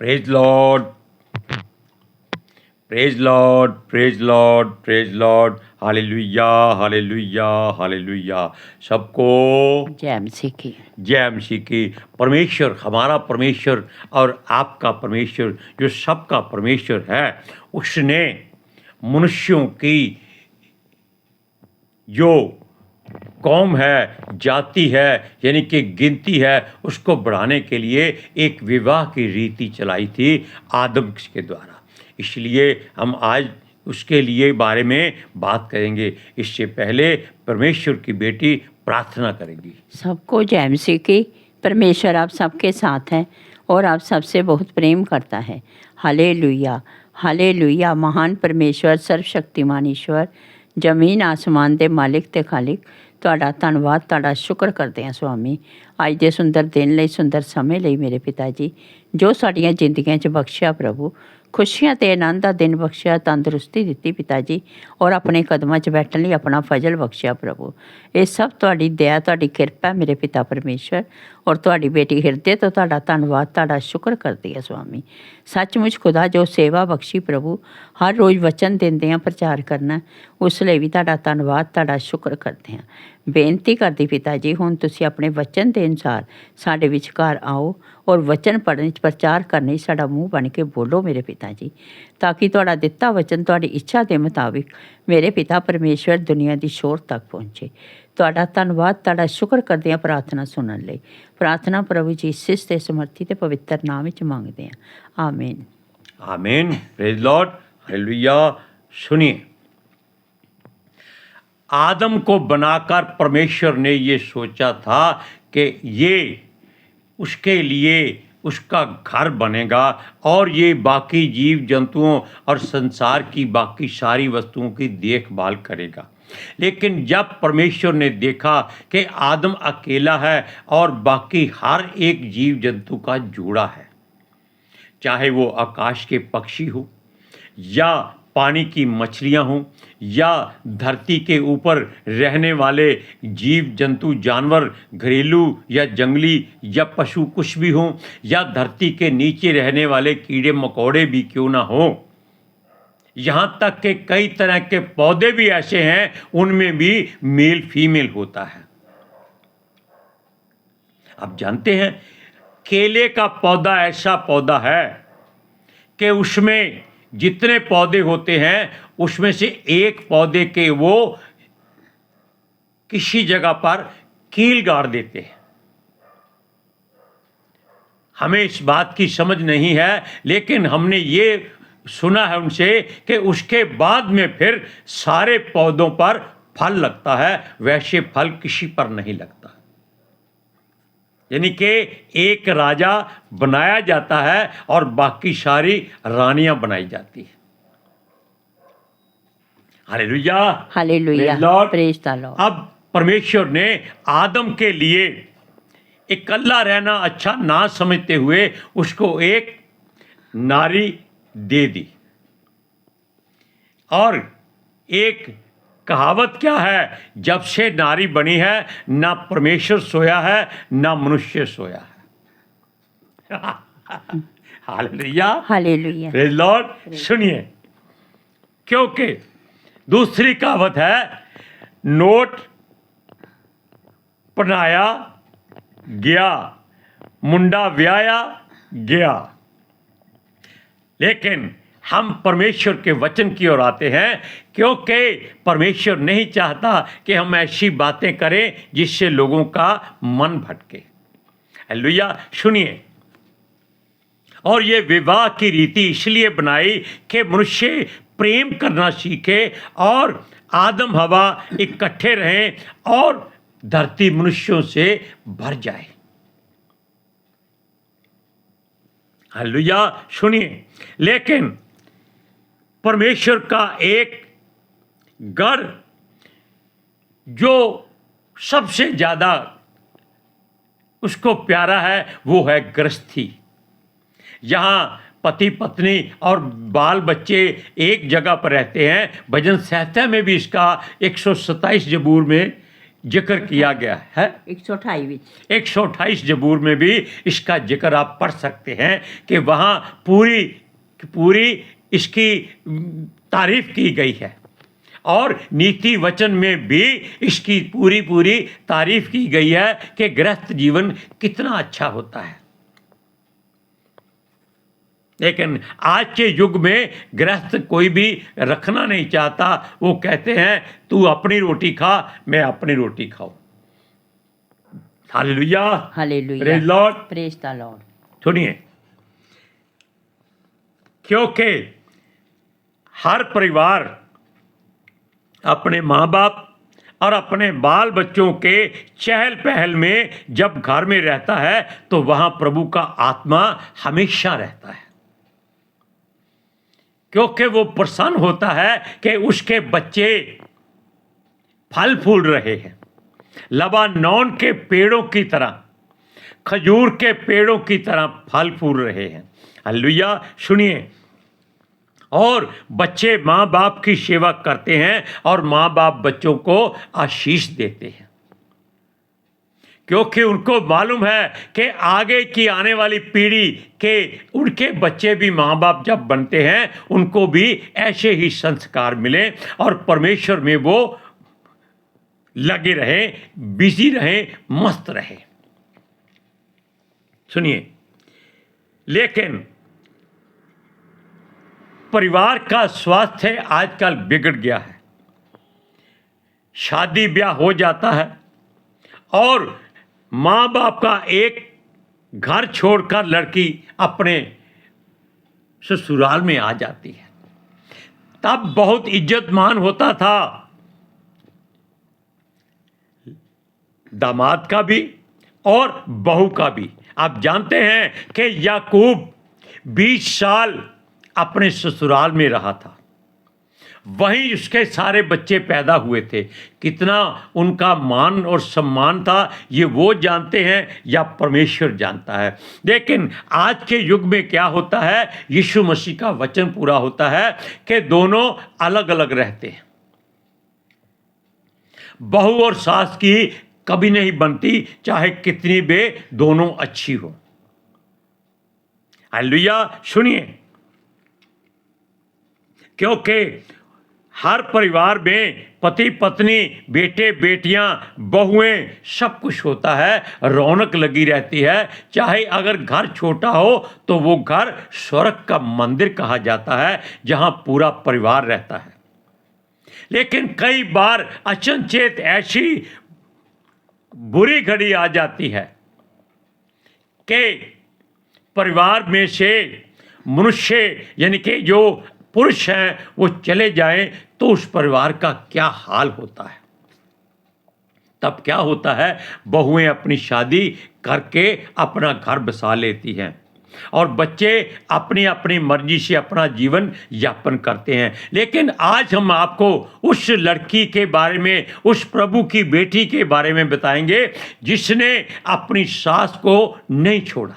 Praise Lord, praise Lord, praise Lord, praise Lord. Hallelujah, hallelujah, hallelujah. सबको जय मसीह की। जय मसीह की। परमेश्वर, हमारा परमेश्वर और आपका परमेश्वर, जो सबका परमेश्वर है, उसने मनुष्यों की जो कौम है, जाति है, यानी कि गिनती है, उसको बढ़ाने के लिए एक विवाह की रीति चलाई थी आदम के द्वारा। इसलिए हम आज उसके लिए बारे में बात करेंगे। इससे पहले परमेश्वर की बेटी प्रार्थना करेंगी। सबको जय मसीह की। परमेश्वर आप सबके साथ हैं और आप सबसे बहुत प्रेम करता है। Hallelujah, hallelujah. महान परमेश्वर, सर्वशक्तिमान ईश्वर, ਜ਼ਮੀਨ ਆਸਮਾਨ ਦੇ ਮਾਲਿਕ ਤੇ ਖਾਲਿਕ, ਤੁਹਾਡਾ ਧੰਨਵਾਦ, ਤੁਹਾਡਾ ਸ਼ੁਕਰ ਕਰਦੇ ਹਾਂ ਸੁਆਮੀ, ਅੱਜ ਦੇ ਸੁੰਦਰ ਦਿਨ ਲਈ, ਸੁੰਦਰ ਸਮੇਂ ਲਈ ਮੇਰੇ ਪਿਤਾ ਜੀ, ਜੋ ਸਾਡੀਆਂ ਜ਼ਿੰਦਗੀਆਂ 'ਚ ਬਖਸ਼ਿਆ ਪ੍ਰਭੂ। ਖੁਸ਼ੀਆਂ ਤੇ ਆਨੰਦ ਦਾ ਦਿਨ ਬਖਸ਼ਿਆ, ਤੰਦਰੁਸਤੀ ਦਿੱਤੀ ਪਿਤਾ ਜੀ, ਔਰ ਆਪਣੇ ਕਦਮਾਂ 'ਚ ਬੈਠਣ ਲਈ ਆਪਣਾ ਫਜ਼ਲ ਬਖਸ਼ਿਆ ਪ੍ਰਭੂ। ਇਹ ਸਭ ਤੁਹਾਡੀ ਦਇਆ, ਤੁਹਾਡੀ ਕਿਰਪਾ ਮੇਰੇ ਪਿਤਾ ਪਰਮੇਸ਼ਰ, ਔਰ ਤੁਹਾਡੀ ਬੇਟੀ ਹਿਰਦੇ ਤੋਂ ਤੁਹਾਡਾ ਧੰਨਵਾਦ, ਤੁਹਾਡਾ ਸ਼ੁਕਰ ਕਰਦੀ ਹੈ ਸੁਆਮੀ। ਸੱਚਮੁੱਚ ਖੁਦਾ ਜੋ ਸੇਵਾ ਬਖਸ਼ੀ ਪ੍ਰਭੂ, ਹਰ ਰੋਜ਼ ਵਚਨ ਦਿੰਦੇ ਹਾਂ ਪ੍ਰਚਾਰ ਕਰਨਾ, ਉਸ ਲਈ ਵੀ ਤੁਹਾਡਾ ਧੰਨਵਾਦ, ਤੁਹਾਡਾ ਸ਼ੁਕਰ ਕਰਦੇ ਹਾਂ। ਬੇਨਤੀ ਕਰਦੀ ਪਿਤਾ ਜੀ, ਹੁਣ ਤੁਸੀਂ ਆਪਣੇ ਵਚਨ ਦੇ ਅਨੁਸਾਰ ਸਾਡੇ ਵਿਚਕਾਰ ਆਓ ਔਰ ਵਚਨ ਪੜ੍ਹਨ 'ਚ ਪ੍ਰਚਾਰ ਕਰਨ 'ਚ ਸਾਡਾ ਮੂੰਹ ਬਣ ਕੇ ਬੋਲੋ ਮੇਰੇ ਪਿਤਾ ਜੀ, ਤਾਂ ਕਿ ਤੁਹਾਡਾ ਦਿੱਤਾ ਵਚਨ ਤੁਹਾਡੀ ਇੱਛਾ ਦੇ ਮੁਤਾਬਿਕ ਮੇਰੇ ਪਿਤਾ ਪਰਮੇਸ਼ਵਰ ਦੁਨੀਆ ਦੀ ਸ਼ੋਰ ਤੱਕ ਪਹੁੰਚੇ। ਤੁਹਾਡਾ ਧੰਨਵਾਦ, ਤੁਹਾਡਾ ਸ਼ੁਕਰ ਕਰਦੇ ਹਾਂ ਪ੍ਰਾਰਥਨਾ ਸੁਣਨ ਲਈ। ਪ੍ਰਾਰਥਨਾ ਪ੍ਰਭੂ ਜੀ ਸਿਸ ਤੇ ਸਮਰਥੀ ਤੇ ਪਵਿੱਤਰ ਨਾਮ ਵਿੱਚ ਮੰਗਦੇ ਹਾਂ, ਆਮੀਨ। आमीन। Praise Lord, hallelujah. सुनिए, आदम को बनाकर परमेश्वर ने ये सोचा था कि ये उसके लिए उसका घर बनेगा और ये बाकी जीव जंतुओं और संसार की बाकी सारी वस्तुओं की देखभाल करेगा। लेकिन जब परमेश्वर ने देखा कि आदम अकेला है और बाकी हर एक जीव जंतु का जोड़ा है, चाहे वो आकाश के पक्षी हो या पानी की मछलियां हों या धरती के ऊपर रहने वाले जीव जंतु जानवर, घरेलू या जंगली या पशु कुछ भी हों, या धरती के नीचे रहने वाले कीड़े मकोड़े भी क्यों ना हों, यहाँ तक कि कई तरह के पौधे भी ऐसे हैं उनमें भी मेल फीमेल होता है। आप जानते हैं, केले का पौधा ऐसा पौधा है कि उसमें जितने पौधे होते हैं उसमें से एक पौधे के वो किसी जगह पर कील गाड़ देते हैं। हमें इस बात की समझ नहीं है, लेकिन हमने ये सुना है उनसे कि उसके बाद में फिर सारे पौधों पर फल लगता है, वैसे फल किसी पर नहीं लगता। यानी कि एक राजा बनाया जाता है और बाकी सारी रानियां बनाई जाती है। Hallelujah, hallelujah, praise Lord. Praise the Lord. अब परमेश्वर ने आदम के लिए इकल्ला रहना अच्छा ना समझते हुए उसको एक नारी दे दी। और एक कहावत क्या है, जब से नारी बनी है ना परमेश्वर सोया है ना मनुष्य सोया है। Hallelujah, hallelujah. Praise Lord. सुनिए, क्योंकि दूसरी कहावत है, नोट पहनाया गया, मुंडा व्याया गया। लेकिन हम परमेश्वर के वचन की ओर आते हैं, क्योंकि परमेश्वर नहीं चाहता कि हम ऐसी बातें करें जिससे लोगों का मन भटके। हालेलुया। सुनिए, और ये विवाह की रीति इसलिए बनाई कि मनुष्य प्रेम करना सीखे और आदम हवा इकट्ठे रहें और धरती मनुष्यों से भर जाए। हालेलुया। सुनिए, लेकिन परमेश्वर का एक घर जो सबसे ज़्यादा उसको प्यारा है वो है गृहस्थी। यहाँ पति पत्नी और बाल बच्चे एक जगह पर रहते हैं। भजन संहिता में भी इसका 127 जबूर में जिक्र किया गया है। 128 128 जबूर में भी इसका जिक्र आप पढ़ सकते हैं कि वहाँ पूरी इसकी तारीफ की गई है, और नीति वचन में भी इसकी पूरी तारीफ की गई है कि गृहस्थ जीवन कितना अच्छा होता है। लेकिन आज के युग में गृहस्थ कोई भी रखना नहीं चाहता। वो कहते हैं तू अपनी रोटी खा, मैं अपनी रोटी खाऊं। Hallelujah, hallelujah, praise Lord, praise the Lord. सुनिए, क्योंकि हर परिवार अपने माँ बाप और अपने बाल बच्चों के चहल पहल में जब घर में रहता है तो वहाँ प्रभु का आत्मा हमेशा रहता है, क्योंकि वो प्रसन्न होता है कि उसके बच्चे फल फूल रहे हैं, लबानोन के पेड़ों की तरह, खजूर के पेड़ों की तरह फल फूल रहे हैं। हालेलुया। सुनिए, और बच्चे माँ बाप की सेवा करते हैं और माँ बाप बच्चों को आशीष देते हैं, क्योंकि उनको मालूम है कि आगे की आने वाली पीढ़ी के उनके बच्चे भी माँ बाप जब बनते हैं उनको भी ऐसे ही संस्कार मिले और परमेश्वर में वो लगे रहे, बिजी रहे, मस्त रहे। सुनिए, लेकिन परिवार का स्वास्थ्य आजकल बिगड़ गया है। शादी ब्याह हो जाता है और माँ बाप का एक घर छोड़कर लड़की अपने ससुराल में आ जाती है। तब बहुत इज्जतमान होता था दामाद का भी और बहू का भी। आप जानते हैं कि याकूब 20 साल अपने ससुराल में रहा था, वहीं उसके सारे बच्चे पैदा हुए थे। कितना उनका मान और सम्मान था ये वो जानते हैं या परमेश्वर जानता है। लेकिन आज के युग में क्या होता है, यीशु मसीह का वचन पूरा होता है कि दोनों अलग अलग रहते हैं। बहू और सास की कभी नहीं बनती, चाहे कितनी भी दोनों अच्छी हो। हालेलुया। सुनिए, क्योंकि हर परिवार में पति पत्नी, बेटे बेटियां, बहुएं, सब कुछ होता है, रौनक लगी रहती है। चाहे अगर घर छोटा हो तो वो घर स्वर्ग का मंदिर कहा जाता है जहां पूरा परिवार रहता है। लेकिन कई बार अचनचेत ऐसी बुरी घड़ी आ जाती है कि परिवार में से मनुष्य यानी कि जो पुरुष हैं वो चले जाएं तो उस परिवार का क्या हाल होता है। तब क्या होता है, बहुएं अपनी शादी करके अपना घर बसा लेती हैं और बच्चे अपनी अपनी मर्जी से अपना जीवन यापन करते हैं। लेकिन आज हम आपको उस लड़की के बारे में, उस प्रभु की बेटी के बारे में बताएंगे जिसने अपनी सास को नहीं छोड़ा,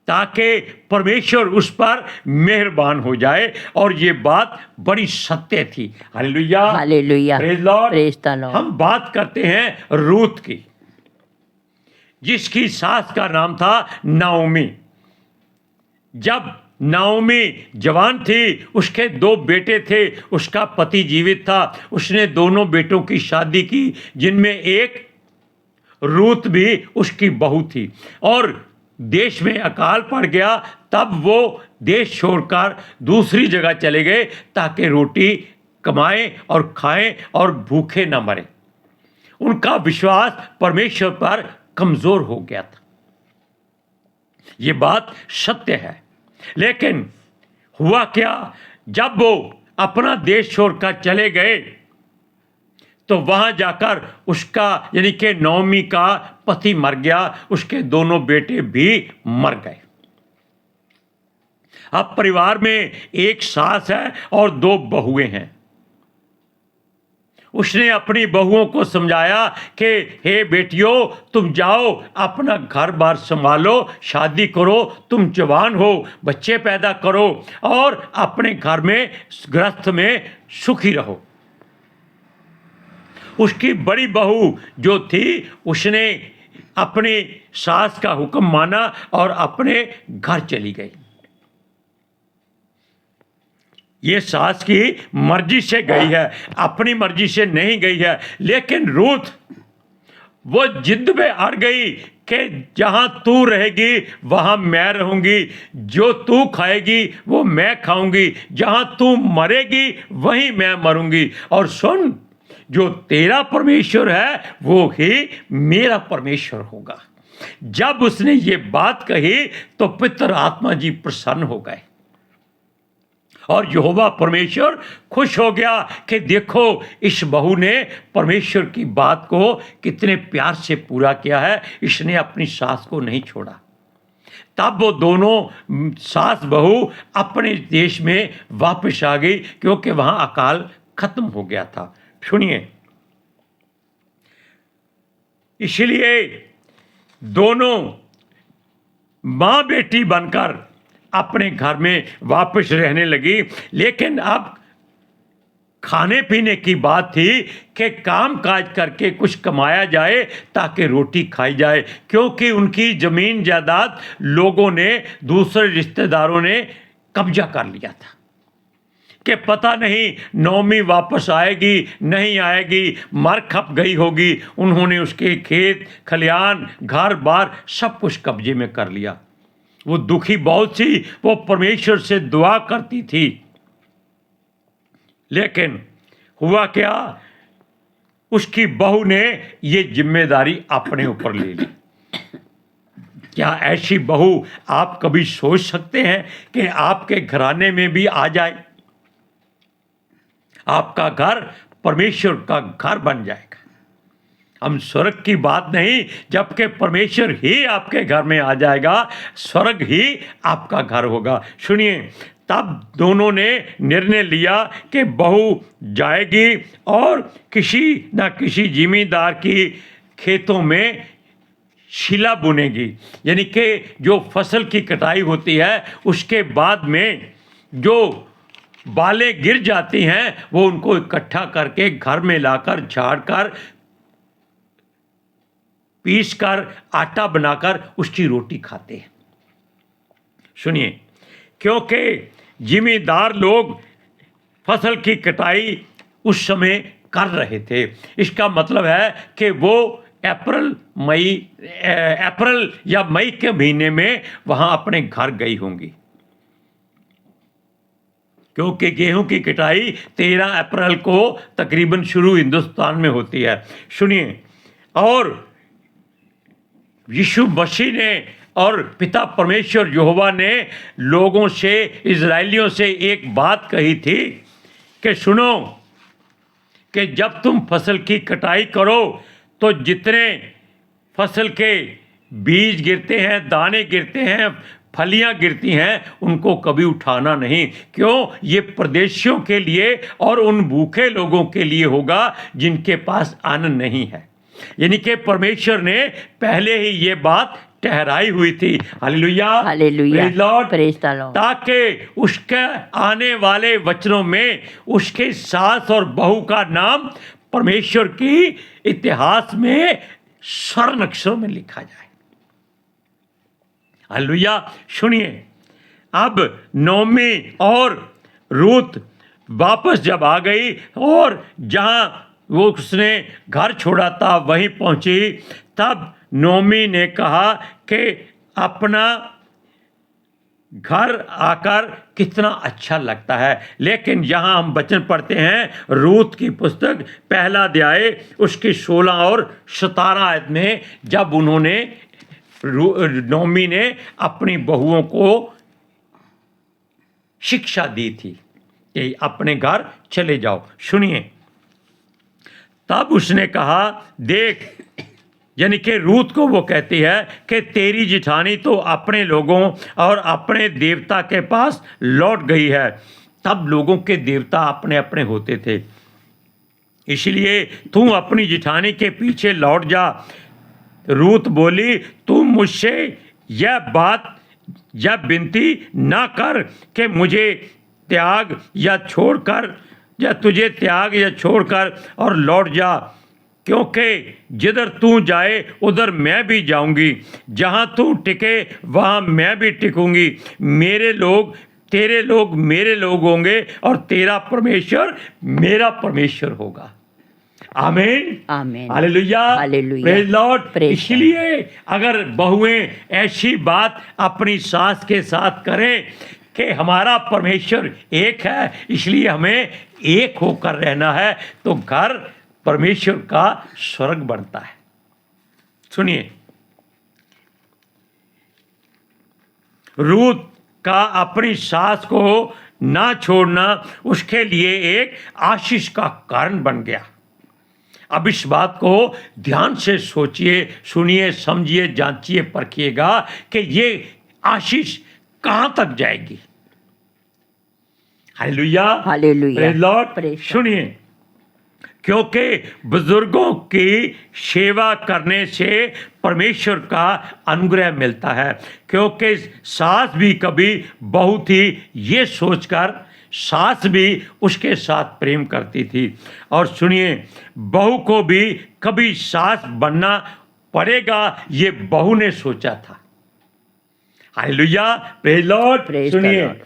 ताकि परमेश्वर उस पर मेहरबान हो जाए। और ये बात बड़ी सत्य थी। Hallelujah, hallelujah, praise Lord, praise the Lord. हम बात करते हैं रूत की, जिसकी सास का नाम था नाओमी। जब नाओमी जवान थी, उसके 2 बेटे थे, उसका पति जीवित था। उसने दोनों बेटों की शादी की, जिनमें एक रूत भी उसकी बहू थी। और देश में अकाल पड़ गया, तब वो देश छोड़कर दूसरी जगह चले गए ताकि रोटी कमाएं और खाएं और भूखे न मरें। उनका विश्वास परमेश्वर पर कमजोर हो गया था। ये बात सत्य है। लेकिन हुआ क्या, जब वो अपना देश छोड़कर चले गए तो वहां जाकर उसका यानी कि नौमी का पति मर गया, उसके दोनों बेटे भी मर गए। अब परिवार में एक सास है और 2 बहुएं हैं। उसने अपनी बहुओं को समझाया कि हे बेटियों, तुम जाओ अपना घर बार संभालो, शादी करो, तुम जवान हो, बच्चे पैदा करो और अपने घर में गृहस्थ में सुखी रहो। उसकी बड़ी बहू जो थी उसने अपनी सास का हुक्म माना और अपने घर चली गई। ये सास की मर्जी से गई है, अपनी मर्जी से नहीं गई है। लेकिन रूथ वो जिद में अड़ गई कि जहां तू रहेगी वहां मैं रहूंगी, जो तू खाएगी वो मैं खाऊंगी, जहां तू मरेगी वहीं मैं मरूंगी। और सुन, जो तेरा परमेश्वर है वो ही मेरा परमेश्वर होगा। जब उसने ये बात कही तो पितर आत्मा जी प्रसन्न हो गए और यहोवा परमेश्वर खुश हो गया कि देखो इस बहू ने परमेश्वर की बात को कितने प्यार से पूरा किया है, इसने अपनी सास को नहीं छोड़ा। तब वो दोनों सास बहू अपने देश में वापस आ गई क्योंकि वहां अकाल खत्म हो गया था। सुनिए, इसलिए दोनों मां बेटी बनकर अपने घर में वापस रहने लगी। लेकिन अब खाने पीने की बात थी कि काम काज करके कुछ कमाया जाए ताकि रोटी खाई जाए, क्योंकि उनकी जमीन जायदाद लोगों ने, दूसरे रिश्तेदारों ने कब्जा कर लिया था कि पता नहीं नौमी वापस आएगी नहीं आएगी, मर खप गई होगी। उन्होंने उसके खेत खलियान घर बार सब कुछ कब्जे में कर लिया। वो दुखी बहुत थी, वो परमेश्वर से दुआ करती थी। लेकिन हुआ क्या, उसकी बहू ने ये जिम्मेदारी अपने ऊपर ले ली। क्या ऐसी बहू आप कभी सोच सकते हैं कि आपके घराने में भी आ जाए? आपका घर परमेश्वर का घर बन जाएगा। हम स्वर्ग की बात नहीं, जबकि परमेश्वर ही आपके घर में आ जाएगा, स्वर्ग ही आपका घर होगा। सुनिए, तब दोनों ने निर्णय लिया कि बहू जाएगी और किसी न किसी जिमींदार की खेतों में शिला बुनेगी, यानी कि जो फसल की कटाई होती है उसके बाद में जो बालें गिर जाती हैं वो उनको इकट्ठा करके घर में लाकर झाड़कर पीस कर आटा बनाकर उसकी रोटी खाते हैं। सुनिए, क्योंकि जिम्मेदार लोग फसल की कटाई उस समय कर रहे थे, इसका मतलब है कि वो अप्रैल या मई के महीने में वहां अपने घर गई होंगी, क्योंकि गेहूं की कटाई 13 अप्रैल को तकरीबन शुरू हिंदुस्तान में होती है। सुनिए, और यीशु मसीह ने और पिता परमेश्वर यहोवा ने लोगों से, इजरायलियों से एक बात कही थी कि सुनो, कि जब तुम फसल की कटाई करो तो जितने फसल के बीज गिरते हैं, दाने गिरते हैं, फलियां गिरती हैं, उनको कभी उठाना नहीं। क्यों? ये परदेशियों के लिए और उन भूखे लोगों के लिए होगा जिनके पास अन्न नहीं है। यानी कि परमेश्वर ने पहले ही ये बात ठहराई हुई थी। Hallelujah, hallelujah, praise Lord, praise the Lord. ताकि उसके आने वाले वचनों में उसके सास और बहू का नाम परमेश्वर की इतिहास में स्वर्ण अक्षरों में लिखा जाए। हालेलुया। सुनिए, अब नोमी और रूत वापस जब आ गई और जहां वो उसने घर छोड़ा था वहीं पहुंची, तब नोमी ने कहा कि अपना घर आकर कितना अच्छा लगता है। लेकिन यहाँ हम वचन पढ़ते हैं रूत की पुस्तक पहला अध्याय उसकी 16 और 17 आयत में, जब उन्होंने नोमी ने अपनी बहुओं को शिक्षा दी थी कि अपने घर चले जाओ। सुनिए, तब उसने कहा, देख, यानी कि रूत को वो कहती है कि तेरी जिठानी तो अपने लोगों और अपने देवता के पास लौट गई है। तब लोगों के देवता अपने अपने होते थे। इसलिए तू अपनी जिठानी के पीछे लौट जा। रूत बोली, तू मुझसे यह बात या विनती ना कर कि मुझे त्याग या छोड़कर, या तुझे त्याग या छोड़कर और लौट जा, क्योंकि जिधर तू जाए उधर मैं भी जाऊंगी, जहाँ तू टिके वहाँ मैं भी टिकूंगी। मेरे लोग तेरे लोग मेरे लोग होंगे और तेरा परमेश्वर मेरा परमेश्वर होगा। आमीन, आमीन, hallelujah, hallelujah, praise Lord. Praise इसलिए अगर बहुएं ऐसी बात अपनी सास के साथ करें कि हमारा परमेश्वर एक है, इसलिए हमें एक होकर रहना है, तो घर परमेश्वर का स्वर्ग बनता है। सुनिए, रूत का अपनी सास को ना छोड़ना उसके लिए एक आशीष का कारण बन गया। अब इस बात को ध्यान से सोचिए, सुनिए, समझिए, जांचिए, परखिएगा कि ये आशीष कहां तक जाएगी। Hallelujah, hallelujah, praise Lord. Praise सुनिए, क्योंकि बुजुर्गों की सेवा करने से परमेश्वर का अनुग्रह मिलता है। क्योंकि सास भी कभी बहू थी ये सोचकर सास भी उसके साथ प्रेम करती थी। और सुनिए, बहू को भी कभी सास बनना पड़ेगा ये बहू ने सोचा था। Hallelujah, praise Lord. Praise the सुनिए, लॉर्ड।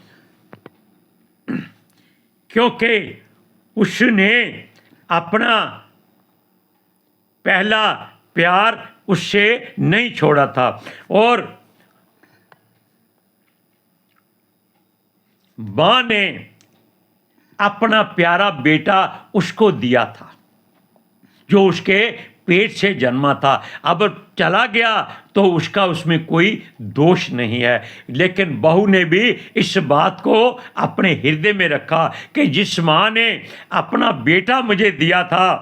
क्योंकि उसने अपना पहला प्यार उससे नहीं छोड़ा था और मां ने अपना प्यारा बेटा उसको दिया था जो उसके पेट से जन्मा था। अब चला गया तो उसका उसमें कोई दोष नहीं है, लेकिन बहू ने भी इस बात को अपने हृदय में रखा कि जिस मां ने अपना बेटा मुझे दिया था,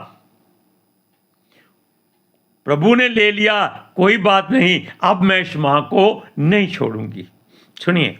प्रभु ने ले लिया, कोई बात नहीं, अब मैं इस मां को नहीं छोड़ूंगी। सुनिए,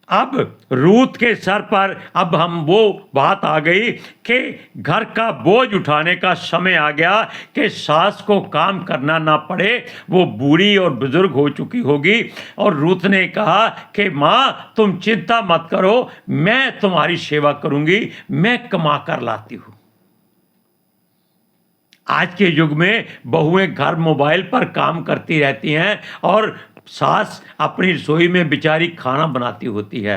अब रूत के सर पर अब हम वो बात आ गई कि घर का बोझ उठाने का समय आ गया कि सास को काम करना ना पड़े। वो बूढ़ी और बुजुर्ग हो चुकी होगी और रूत ने कहा कि माँ तुम चिंता मत करो, मैं तुम्हारी सेवा करूंगी, मैं कमा कर लाती हूँ। आज के युग में बहुएं घर मोबाइल पर काम करती रहती हैं और सास अपनी रसोई में बेचारी खाना बनाती होती है।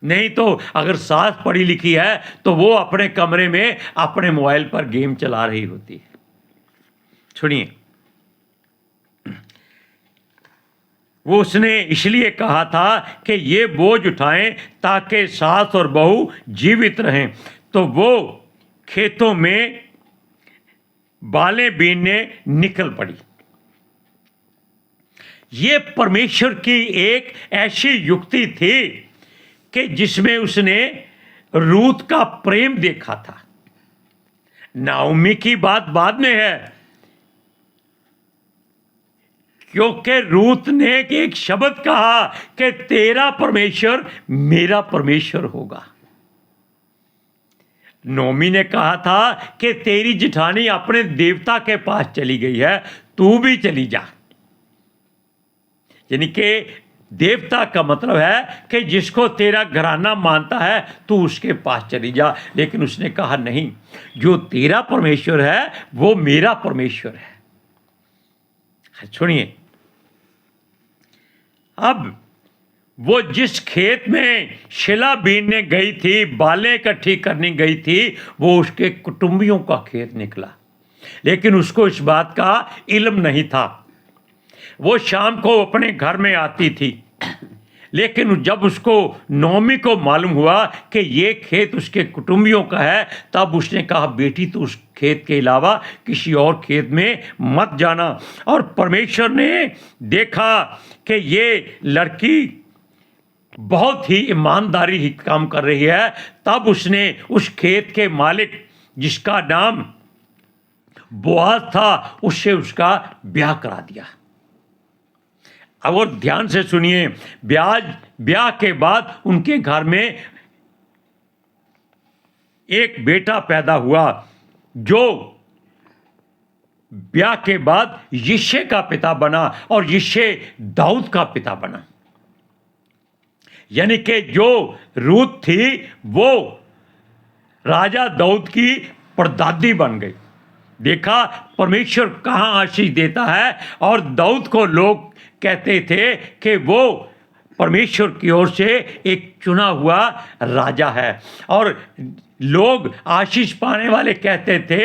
नहीं तो अगर सास पढ़ी लिखी है तो वो अपने कमरे में अपने मोबाइल पर गेम चला रही होती है। सुनिए, वो उसने इसलिए कहा था कि ये बोझ उठाएं ताकि सास और बहू जीवित रहें। तो वो खेतों में बालें बीनने निकल पड़ी। ये परमेश्वर की एक ऐसी युक्ति थी कि जिसमें उसने रूत का प्रेम देखा था। नाओमी की बात बाद में है, क्योंकि रूत ने एक शब्द कहा कि तेरा परमेश्वर मेरा परमेश्वर होगा। नोमी ने कहा था कि तेरी जिठानी अपने देवता के पास चली गई है, तू भी चली जा। यानी कि देवता का मतलब है कि जिसको तेरा घराना मानता है तू उसके पास चली जा। लेकिन उसने कहा नहीं, जो तेरा परमेश्वर है वो मेरा परमेश्वर है। सुनिए, अब वो जिस खेत में शिला बीनने गई थी, बालें इकट्ठी करने गई थी, वो उसके कुटुंबियों का खेत निकला, लेकिन उसको इस बात का इल्म नहीं था। वो शाम को अपने घर में आती थी, लेकिन जब उसको नौमी को मालूम हुआ कि ये खेत उसके कुटुंबियों का है, तब उसने कहा बेटी तू उस खेत के अलावा किसी और खेत में मत जाना। और परमेश्वर ने देखा कि ये लड़की बहुत ही ईमानदारी ही काम कर रही है, तब उसने उस खेत के मालिक जिसका नाम बोआज था उससे उसका ब्याह करा दिया। अब और ध्यान से सुनिए, ब्याह के बाद उनके घर में एक बेटा पैदा हुआ जो ब्याह के बाद यिशै का पिता बना और यिशै दाऊद का पिता बना। यानी कि जो रूत थी वो राजा दाऊद की परदादी बन गई। देखा परमेश्वर कहाँ आशीष देता है। और दाऊद को लोग कहते थे कि वो परमेश्वर की ओर से एक चुना हुआ राजा है। और लोग आशीष पाने वाले कहते थे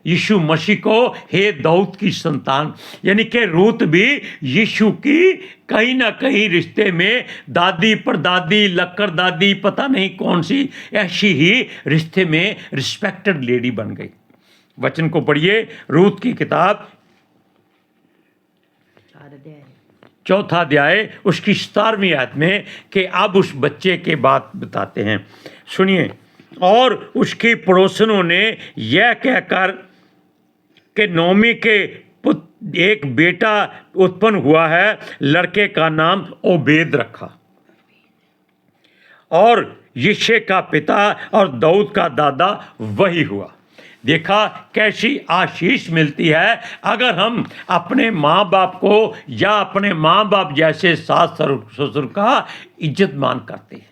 यीशु मसीह को, हे दाऊद की संतान। यानी कि रूत भी यीशु की कहीं ना कहीं रिश्ते में दादी परदादी लक्कर दादी पता नहीं कौन सी ऐसी ही रिश्ते में रिस्पेक्टेड लेडी बन गई। वचन को पढ़िए, रूत की किताब 4 अध्याय उसकी 17वीं आयत में कि अब उस बच्चे के बात बताते हैं। सुनिए, और उसकी पड़ोसनों ने यह कहकर कि नोमी के पुत्र एक बेटा उत्पन्न हुआ है, लड़के का नाम ओबेद रखा। और यिशै का पिता और दाऊद का दादा वही हुआ। देखा कैसी आशीष मिलती है अगर हम अपने माँ बाप को या अपने माँ बाप जैसे सास ससुर का इज्जत मान करते हैं।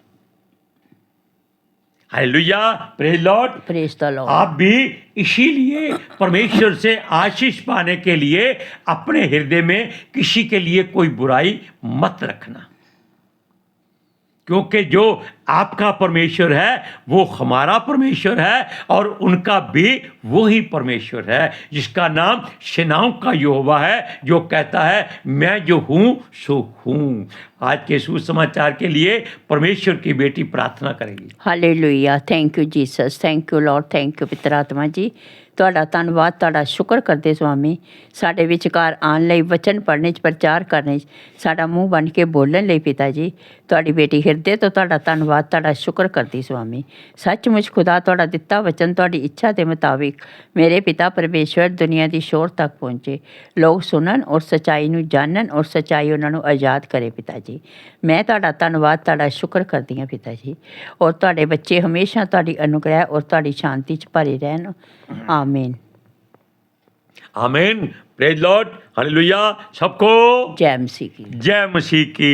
Hallelujah, praise Lord, praise the Lord. आप भी इसीलिए परमेश्वर से आशीष पाने के लिए अपने हृदय में किसी के लिए कोई बुराई मत रखना, क्योंकि जो आपका परमेश्वर है वो हमारा परमेश्वर है और उनका भी वही परमेश्वर है जिसका नाम सेनाओं का यहोवा है, जो कहता है मैं जो हूँ सो हूँ। आज के सुसमाचार के लिए परमेश्वर की बेटी प्रार्थना करेगी। Hallelujah, thank you Jesus, thank you Lord, thank you पितर आत्मा जी। ਤੁਹਾਡਾ ਧੰਨਵਾਦ, ਤੁਹਾਡਾ ਸ਼ੁਕਰ ਕਰਦੇ ਸੁਆਮੀ, ਸਾਡੇ ਵਿਚਕਾਰ ਆਉਣ ਲਈ, ਵਚਨ ਪੜ੍ਹਨੇ 'ਚ, ਪ੍ਰਚਾਰ ਕਰਨੇ 'ਚ, ਸਾਡਾ ਮੂੰਹ ਬਣ ਕੇ ਬੋਲਣ ਲਈ ਪਿਤਾ ਜੀ। ਤੁਹਾਡੀ ਬੇਟੀ ਹਿਰਦੇ ਤੋਂ ਤੁਹਾਡਾ ਧੰਨਵਾਦ, ਤੁਹਾਡਾ ਸ਼ੁਕਰ ਕਰਦੀ ਸੁਆਮੀ। ਸੱਚਮੁੱਚ ਖੁਦਾ ਤੁਹਾਡਾ ਦਿੱਤਾ ਵਚਨ ਤੁਹਾਡੀ ਇੱਛਾ ਦੇ ਮੁਤਾਬਿਕ ਮੇਰੇ ਪਿਤਾ ਪਰਮੇਸ਼ਵਰ ਦੁਨੀਆ ਦੀ ਸ਼ੋਰ ਤੱਕ ਪਹੁੰਚੇ, ਲੋਕ ਸੁਣਨ ਔਰ ਸੱਚਾਈ ਨੂੰ ਜਾਣਨ ਔਰ ਸੱਚਾਈ ਉਹਨਾਂ ਨੂੰ ਆਜ਼ਾਦ ਕਰੇ ਪਿਤਾ ਜੀ। ਮੈਂ ਤੁਹਾਡਾ ਧੰਨਵਾਦ, ਤੁਹਾਡਾ ਸ਼ੁਕਰ ਕਰਦੀ ਹਾਂ ਪਿਤਾ ਜੀ। ਔਰ ਤੁਹਾਡੇ ਬੱਚੇ ਹਮੇਸ਼ਾ ਤੁਹਾਡੀ ਅਨੁਗ੍ਰਹਿ ਔਰ ਤੁਹਾਡੀ ਸ਼ਾਂਤੀ 'ਚ ਭਰੇ ਰਹਿਣ। आमीन, आमीन, प्रेज लॉर्ड, हालेलुया। सबको जय मसीह की। जय मसीह की।